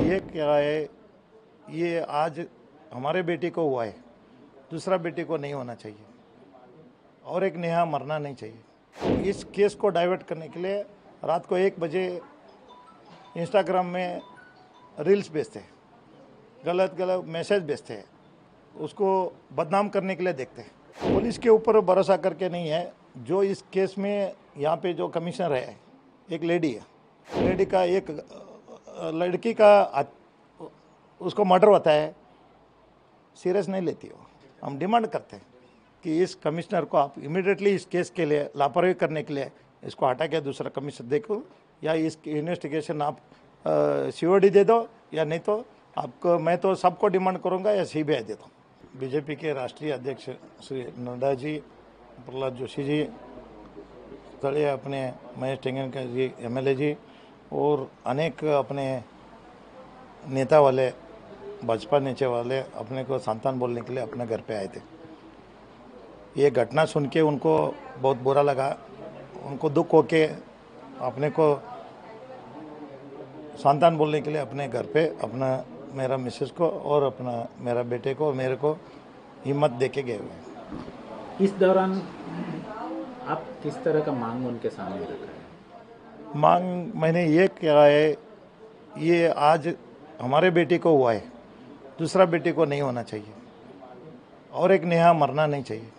ये क्या है, ये आज हमारे बेटे को हुआ है, दूसरा बेटे को नहीं होना चाहिए और एक नेहा मरना नहीं चाहिए। इस केस को डाइवर्ट करने के लिए रात को 1 बजे इंस्टाग्राम में रील्स भेजते हैं, गलत गलत मैसेज भेजते हैं, उसको बदनाम करने के लिए देखते हैं। पुलिस के ऊपर भरोसा करके नहीं है। जो इस केस में यहाँ पे जो कमिश्नर है, एक लेडी है, लेडी का एक लड़की का उसको मर्डर होता है, सीरियस नहीं लेती हो। हम डिमांड करते हैं कि इस कमिश्नर को आप इमीडिएटली इस केस के लिए लापरवाही करने के लिए इसको हटा के दूसरा कमिश्नर देखो, या इस इन्वेस्टिगेशन आप सीओडी दे दो, या नहीं तो आपको मैं तो सबको डिमांड करूंगा या सीबीआई दे दो। बीजेपी के राष्ट्रीय अध्यक्ष श्री नड्डा जी, प्रहलाद जोशी जी, स्थलीय अपने महेश टेंगनकर जी एमएलए जी और अनेक अपने नेता वाले, भाजपा नेता वाले अपने को संतान बोलने के लिए अपने घर पे आए थे। ये घटना सुन के उनको बहुत बुरा लगा, उनको दुख हो के अपने को संतान बोलने के लिए अपने घर पे अपना मेरा मिसेस को और अपना मेरा बेटे को और मेरे को हिम्मत दे के गए हुए। इस दौरान आप किस तरह का मांग उनके सामने रखा है? मांग मैंने ये किया है, ये आज हमारे बेटे को हुआ है, दूसरा बेटे को नहीं होना चाहिए और एक नेहा मरना नहीं चाहिए।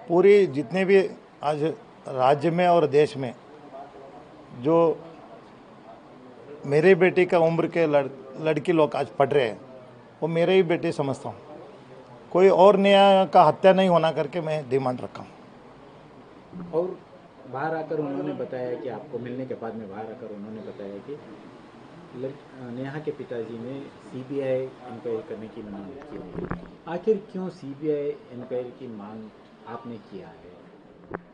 पूरी जितने भी आज राज्य में और देश में जो मेरे बेटे का उम्र के लड़की लोग आज पढ़ रहे हैं, वो मेरे ही बेटे समझता हूँ। कोई और नेहा का हत्या नहीं होना करके मैं डिमांड रखा हूँ। और बाहर आकर उन्होंने बताया कि आपको मिलने के बाद में बाहर आकर उन्होंने बताया कि नेहा के पिताजी ने सीबीआई इंक्वायरी करने की मांग की है। आखिर क्यों सीबीआई इंक्वायरी की मांग आपने किया है?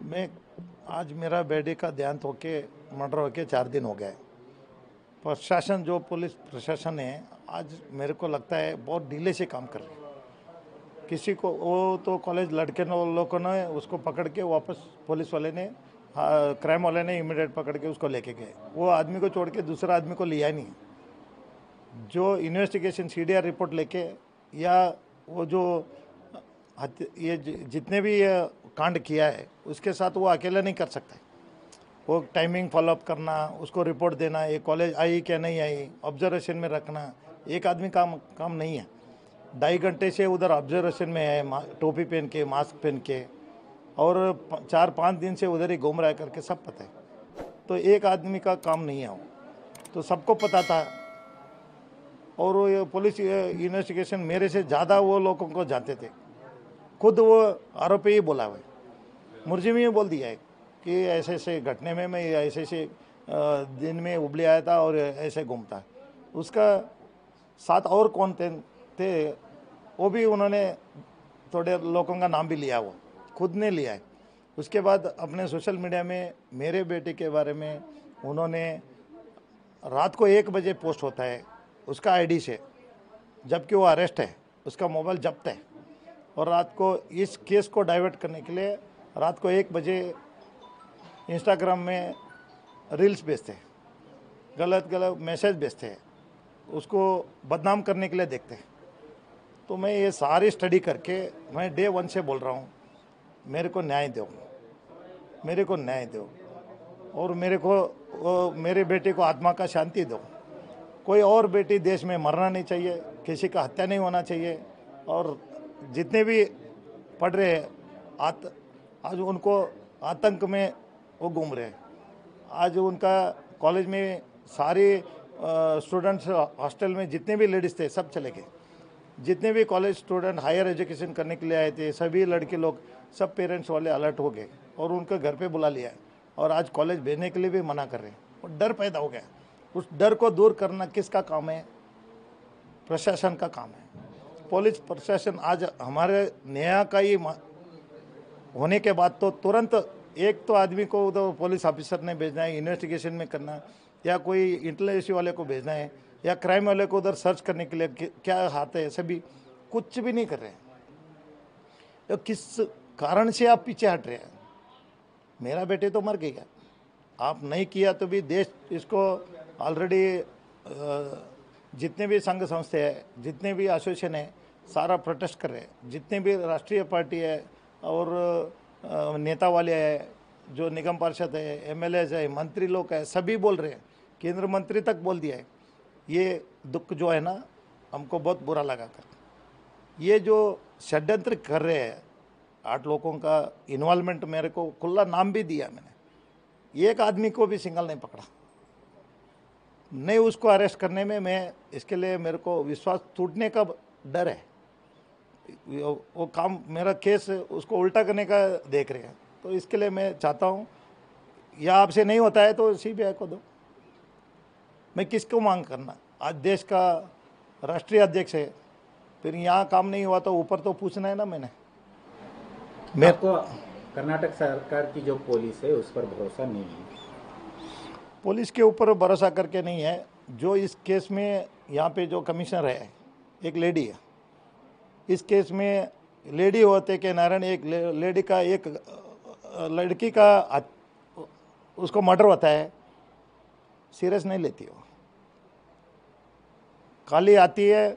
मैं आज मेरा बेटे का देहांत होके मर्डर होके 4 दिन हो गए। प्रशासन, जो पुलिस प्रशासन है, आज मेरे को लगता है बहुत ढीले से काम कर रहे हैं। किसी को वो तो कॉलेज लड़के लोगों ने उसको पकड़ के वापस पुलिस वाले ने क्राइम वाले ने इमीडिएट पकड़ के उसको लेके गए। वो आदमी को छोड़ के दूसरा आदमी को लिया नहीं। जो इन्वेस्टिगेशन सीडीआर रिपोर्ट लेके या वो जो ये जितने भी कांड किया है उसके साथ वो अकेला नहीं कर सकता। वो टाइमिंग फॉलोअप करना, उसको रिपोर्ट देना, ये कॉलेज आई क्या नहीं आई, ऑब्जर्वेशन में रखना एक आदमी काम नहीं है। 2.5 घंटे से उधर ऑब्जर्वेशन में है, टोपी पहन के, मास्क पहन के, और 4-5 दिन से उधर ही घूम रहा है करके सब पता है। तो एक आदमी का काम नहीं है वो, तो सबको पता था। और वो पुलिस इन्वेस्टिगेशन मेरे से ज़्यादा वो लोगों को जानते थे। खुद वो आरोपी ही बोला हुआ है, मुर्जिम ही बोल दिया है कि ऐसे ऐसे घटने में मैं ऐसे ऐसे दिन में उबले आया था और ऐसे घूमता। उसका साथ और कौन थे वो भी उन्होंने थोड़े लोगों का नाम भी लिया, वो खुद ने लिया है। उसके बाद अपने सोशल मीडिया में मेरे बेटे के बारे में उन्होंने रात को 1 बजे पोस्ट होता है उसका आईडी से, जबकि वो अरेस्ट है, उसका मोबाइल जब्त है। और रात को इस केस को डाइवर्ट करने के लिए रात को 1 बजे इंस्टाग्राम में रील्स भेजते हैं, गलत गलत मैसेज भेजते हैं, उसको बदनाम करने के लिए देखते हैं। तो मैं ये सारी स्टडी करके मैं डे 1 से बोल रहा हूँ, मेरे को न्याय दो, मेरे को न्याय दो, और मेरे बेटे को आत्मा का शांति दो। कोई और बेटी देश में मरना नहीं चाहिए, किसी का हत्या नहीं होना चाहिए। और जितने भी पढ़ रहे हैं आज उनको आतंक में वो घूम रहे हैं। आज उनका कॉलेज में सारे स्टूडेंट्स हॉस्टल में जितने भी लेडीज़ थे सब चले गए। जितने भी कॉलेज स्टूडेंट हायर एजुकेशन करने के लिए आए थे, सभी लड़के लोग, सब पेरेंट्स वाले अलर्ट हो गए और उनके घर पे बुला लिया है और आज कॉलेज भेजने के लिए भी मना कर रहे हैं। और डर पैदा हो गया। उस डर को दूर करना किसका काम है? प्रशासन का काम है। पुलिस प्रशासन आज हमारे न्याय का ही होने के बाद तो तुरंत एक तो आदमी को उधर पुलिस ऑफिसर ने भेजना है इन्वेस्टिगेशन में करना, या कोई इंटेलिजेंस वाले को भेजना है, या क्राइम वाले को उधर सर्च करने के लिए क्या हाथ है, सभी कुछ भी नहीं कर रहे हैं। तो किस कारण से आप पीछे हट रहे हैं? मेरा बेटे तो मर गया, आप नहीं किया तो भी देश इसको ऑलरेडी जितने भी संघ संस्थे है, जितने भी एसोसिएशन है, सारा प्रोटेस्ट कर रहे हैं। जितने भी राष्ट्रीय पार्टी है और नेता वाले है, जो निगम पार्षद है, एमएलएज है, मंत्री लोग है, सभी बोल रहे हैं। केंद्र मंत्री तक बोल दिया है। ये दुख जो है ना, हमको बहुत बुरा लगा कर। ये जो षड्यंत्र कर रहे हैं, 8 लोगों का इन्वॉल्वमेंट, मेरे को खुला नाम भी दिया मैंने। एक आदमी को भी सिंगल नहीं पकड़ा, नहीं उसको अरेस्ट करने में। मैं इसके लिए मेरे को विश्वास टूटने का डर है। वो काम, मेरा केस उसको उल्टा करने का देख रहे हैं। तो इसके लिए मैं चाहता हूँ, या आपसे नहीं होता है तो सीबीआई को दो। मैं किसको मांग करना? आज देश का राष्ट्रीय अध्यक्ष है, फिर यहाँ काम नहीं हुआ तो ऊपर तो पूछना है ना मैंने। आपको कर्नाटक सरकार की जो पुलिस है उस पर भरोसा नहीं है? पुलिस के ऊपर भरोसा करके नहीं है। जो इस केस में यहाँ पे जो कमिश्नर है, एक लेडी है। इस केस में लेडी होते के नारायण, एक लेडी का, एक लड़की का उसको मर्डर होता है, सीरियस नहीं लेती हो। खाली आती है,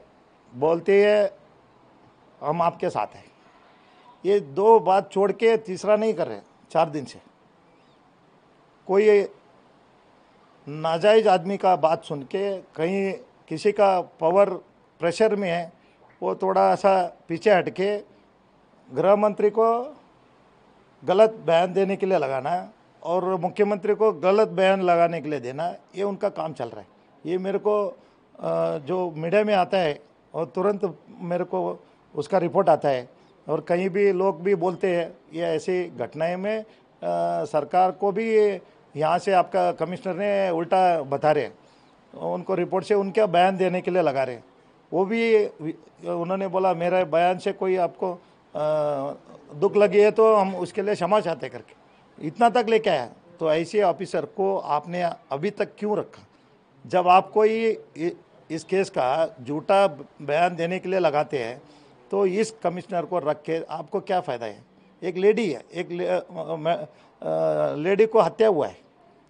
बोलती है हम आपके साथ हैं। ये 2 बात छोड़ के तीसरा नहीं कर रहे 4 दिन से। कोई नाजायज आदमी का बात सुन के, कहीं किसी का पावर प्रेशर में है, वो थोड़ा सा पीछे हटके गृह मंत्री को गलत बयान देने के लिए लगाना और मुख्यमंत्री को गलत बयान लगाने के लिए देना, ये उनका काम चल रहा है। ये मेरे को जो मीडिया में आता है और तुरंत मेरे को उसका रिपोर्ट आता है। और कहीं भी लोग भी बोलते हैं ये ऐसी घटनाएं में सरकार को भी यहाँ से आपका कमिश्नर ने उल्टा बता रहे हैं, उनको रिपोर्ट से उनका बयान देने के लिए लगा रहे हैं। वो भी उन्होंने बोला मेरे बयान से कोई आपको दुख लगी है तो हम उसके लिए क्षमा चाहते करके इतना तक लेके आया। तो ऐसे ऑफिसर को आपने अभी तक क्यों रखा? जब आप कोई इस केस का झूठा बयान देने के लिए लगाते हैं तो इस कमिश्नर को रख के आपको क्या फ़ायदा है? एक लेडी है, एक लेडी को हत्या हुआ है,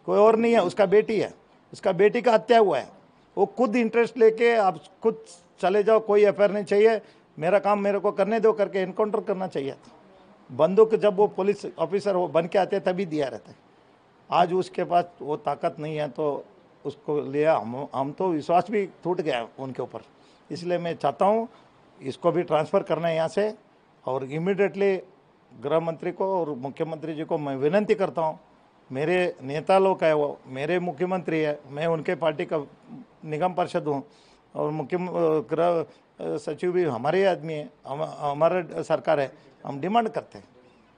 कोई और नहीं है, उसका बेटी है, उसका बेटी का हत्या हुआ है। वो खुद इंटरेस्ट लेके आप खुद चले जाओ, कोई एफआईआर नहीं चाहिए, मेरा काम मेरे को करने दो करके इनकाउंटर करना चाहिए था। बंदूक जब वो पुलिस ऑफिसर वो बन के आते तभी दिया रहता है। आज उसके पास वो ताकत नहीं है तो उसको लिया, हम तो विश्वास भी टूट गया उनके ऊपर। इसलिए मैं चाहता हूँ इसको भी ट्रांसफ़र करना है यहाँ से, और इमीडिएटली गृह मंत्री को और मुख्यमंत्री जी को मैं विनती करता हूँ, मेरे नेता लोग है, वो मेरे मुख्यमंत्री है, मैं उनके पार्टी का निगम पार्षद हूँ, और मुख्य गृह सचिव भी हमारे आदमी है, हमारा सरकार है। हम डिमांड करते हैं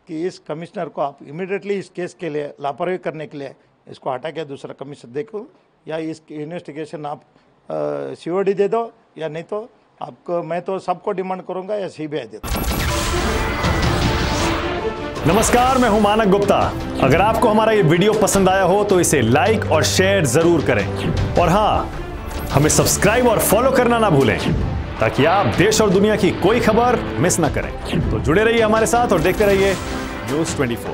कि इस कमिश्नर को आप इमीडिएटली इस केस के लिए लापरवाही करने के लिए इसको हटा के दूसरा कमिश्नर देखो, या इस इन्वेस्टिगेशन आप सीओडी दे दो, या नहीं तो आपको, मैं तो सबको डिमांड करूंगा या सीबीआई दे दो। नमस्कार, मैं हूं मानक गुप्ता। अगर आपको हमारा ये वीडियो पसंद आया हो तो इसे लाइक और शेयर जरूर करें, और हां, हमें सब्सक्राइब और फॉलो करना ना भूलें ताकि आप देश और दुनिया की कोई खबर मिस ना करें। तो जुड़े रहिए हमारे साथ और देखते रहिए News 24।